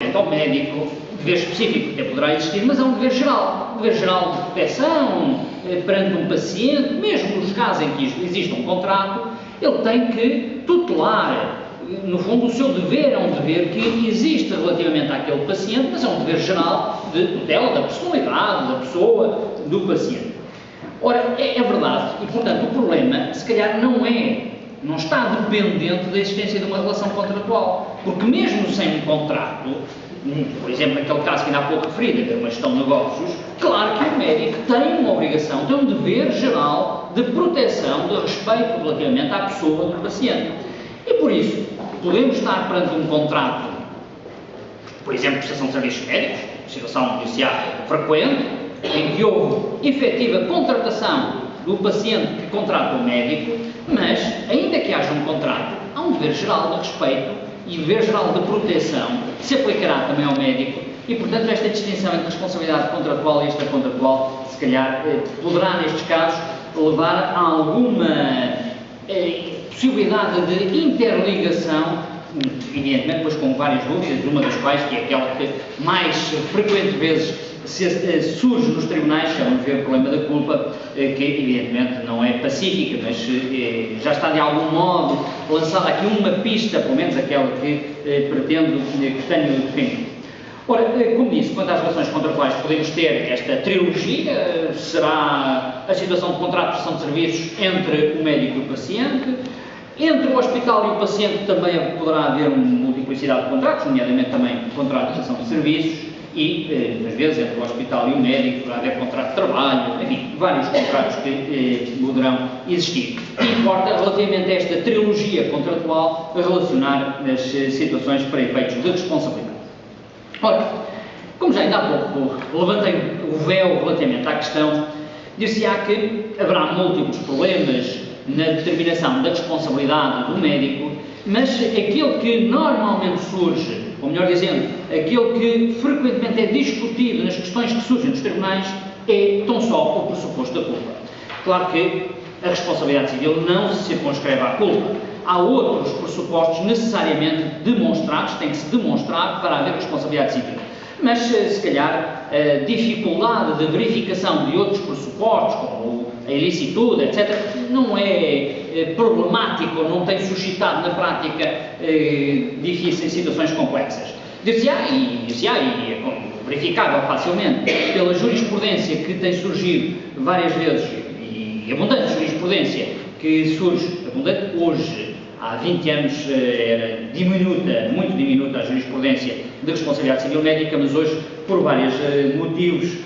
respeito ao médico, dever específico até poderá existir, mas é um dever geral de proteção perante um paciente, mesmo nos casos em que existe um contrato, ele tem que tutelar. No fundo, o seu dever é um dever que existe relativamente àquele paciente, mas é um dever geral de tutela da personalidade, da pessoa, do paciente. Ora, é verdade, e portanto o problema, se calhar, não está dependente da existência de uma relação contratual, porque mesmo sem um contrato, por exemplo, naquele caso que ainda há pouco referi, que é uma gestão de negócios, claro que o médico tem uma obrigação, tem um dever geral de proteção, de respeito relativamente à pessoa do paciente. E por isso, podemos estar perante um contrato, por exemplo, prestação de serviços médicos, situação judiciária frequente, em que houve efetiva contratação do paciente que contrata o médico, mas, ainda que haja um contrato, há um dever geral de respeito e dever geral de proteção que se aplicará também ao médico e, portanto, esta distinção entre responsabilidade contratual e extracontratual, se calhar, poderá, nestes casos, levar a alguma possibilidade de interligação, evidentemente, depois com várias dúvidas, uma das quais, que é aquela que mais frequentes vezes surge nos tribunais, que é o problema da culpa, que evidentemente não é pacífica, mas já está de algum modo lançada aqui uma pista, pelo menos aquela que pretendo que tenho defendido. Ora, como disse, quanto às relações contratuais, podemos ter esta trilogia, será a situação de contrato de prestação de serviços entre o médico e o paciente. Entre o hospital e o paciente também poderá haver uma multiplicidade de contratos, nomeadamente também contrato de prestação de serviços, e, muitas vezes, entre o hospital e o médico poderá haver contrato de trabalho, enfim, vários contratos que poderão existir. E importa, relativamente a esta trilogia contratual, relacionar as situações para efeitos de responsabilidade. Ora, como já ainda há pouco levantei o véu relativamente à questão, dir-se-á que haverá múltiplos problemas na determinação da responsabilidade do médico, mas aquele que normalmente surge, ou melhor dizendo, aquele que frequentemente é discutido nas questões que surgem nos tribunais, é tão só o pressuposto da culpa. Claro que a responsabilidade civil não se circunscreve à culpa. Há outros pressupostos necessariamente demonstrados, tem que se demonstrar para haver responsabilidade civil. Mas, se calhar, a dificuldade de verificação de outros pressupostos, como a ilicitude, etc., não é problemático, não tem suscitado na prática difíceis situações complexas. Dir-se-á, e é verificável facilmente pela jurisprudência que tem surgido várias vezes, e abundante jurisprudência que surge, abundante hoje, há 20 anos era diminuta, muito diminuta a jurisprudência de responsabilidade civil médica, mas hoje, por vários motivos,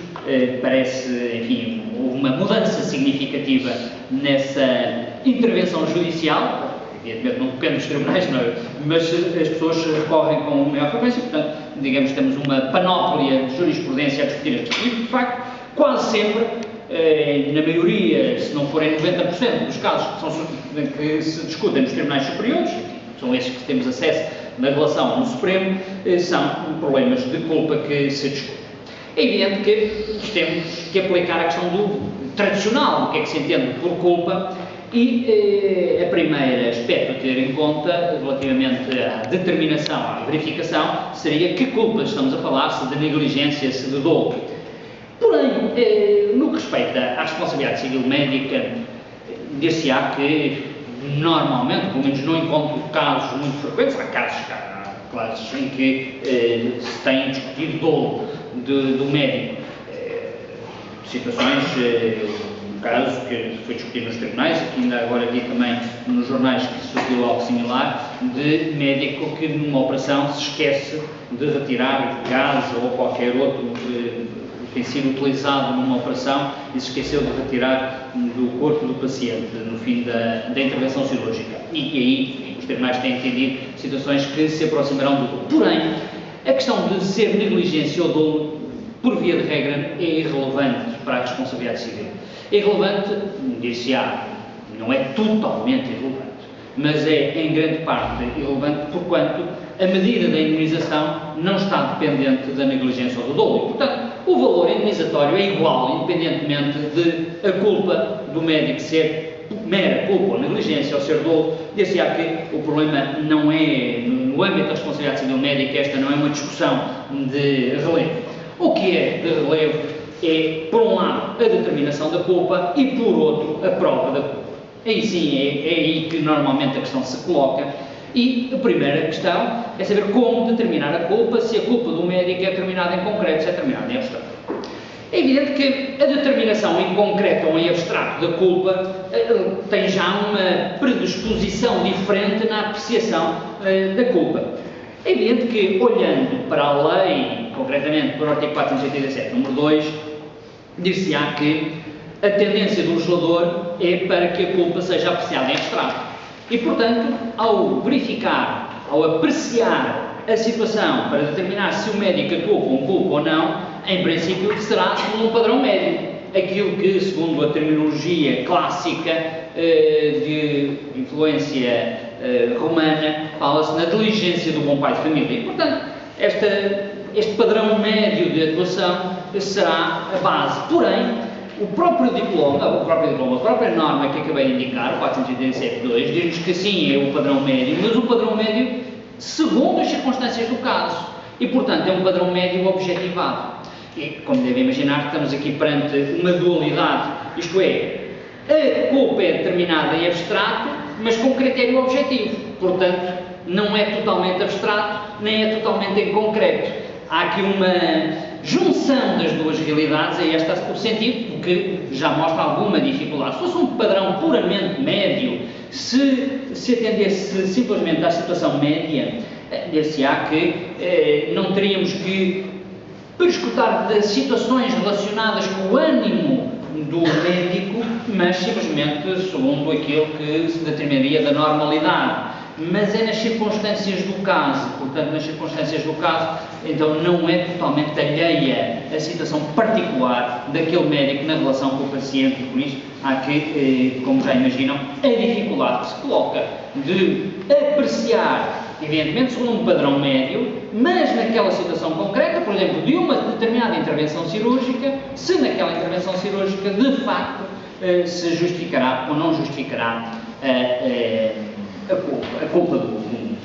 parece, enfim, houve uma mudança significativa nessa intervenção judicial. Evidentemente não depende dos tribunais, não é? Mas as pessoas recorrem com maior frequência, portanto, digamos que temos uma panóplia de jurisprudência a discutir este tipo. De facto, quase sempre, na maioria, se não forem 90% dos casos que se discutem nos tribunais superiores, são esses que temos acesso na relação no Supremo, são problemas de culpa que se discutem. É evidente que temos que aplicar a questão do tradicional, do que é que se entende por culpa, e a primeira aspecto a ter em conta, relativamente à determinação, à verificação, seria que culpas estamos a falar, se de negligência, se de dolo. Porém, no que respeita à responsabilidade civil médica, dir-se-á que, normalmente, pelo menos não encontro casos muito frequentes, há casos em que se tem discutido dolo do médico. Situações, um caso que foi discutido nos tribunais, que ainda agora vi também nos jornais que surgiu algo similar, de médico que numa operação se esquece de retirar gás ou qualquer outro utensílio utilizado numa operação e se esqueceu de retirar do corpo do paciente no fim da intervenção cirúrgica. E aí os tribunais têm entendido situações que se aproximarão do dolo. Porém, a questão de ser negligência ou dolo, por via de regra, é irrelevante para a responsabilidade civil. É irrelevante, dir-se-á, não é totalmente irrelevante, mas é em grande parte irrelevante porquanto a medida da indemnização não está dependente da negligência ou do dolo. E, portanto, o valor indemnizatório é igual, independentemente de a culpa do médico ser mera culpa ou negligência ou ser dolo. Dir-se-á que o problema não é no âmbito da responsabilidade civil médica, esta não é uma discussão de relevo. O que é de relevo é, por um lado, a determinação da culpa e, por outro, a prova da culpa. Aí sim, é aí que normalmente a questão se coloca. E a primeira questão é saber como determinar a culpa, se a culpa do médico é determinada em concreto, se é determinada em abstrato. É evidente que a determinação em concreto ou em abstrato da culpa tem já uma predisposição diferente na apreciação da culpa. É evidente que, olhando para a lei, concretamente para o artigo 487, número 2, dir-se-á que a tendência do legislador é para que a culpa seja apreciada em abstrato. E, portanto, ao verificar, ao apreciar a situação para determinar se o médico atuou com culpa ou não, em princípio será segundo um padrão médio. Aquilo que, segundo a terminologia clássica de influência romana, fala-se na diligência do bom pai de família. E, portanto, este padrão médio de atuação será a base. Porém, a própria norma que acabei de indicar, o 487.2, diz-nos que sim, é o padrão médio, mas o padrão médio segundo as circunstâncias do caso. E, portanto, é um padrão médio objetivado. E, como devem imaginar, estamos aqui perante uma dualidade, isto é, a culpa é determinada em abstrato, mas com critério objetivo. Portanto, não é totalmente abstrato, nem é totalmente em concreto. Há aqui uma junção das duas realidades, é este o sentido, que já mostra alguma dificuldade. Se fosse um padrão puramente médio, se atendesse simplesmente à situação média, dir-se-á que não teríamos que perscrutar das situações relacionadas com o ânimo do médico, mas simplesmente segundo aquilo que se determinaria da normalidade. Mas é nas circunstâncias do caso, portanto, nas circunstâncias do caso, então não é totalmente alheia a situação particular daquele médico na relação com o paciente, e por isso há que, como já imaginam, a dificuldade que se coloca de apreciar, evidentemente, segundo um padrão médio, mas naquela situação concreta, por exemplo, de uma determinada intervenção cirúrgica, se naquela intervenção cirúrgica, de facto, se justificará ou não justificará a culpa do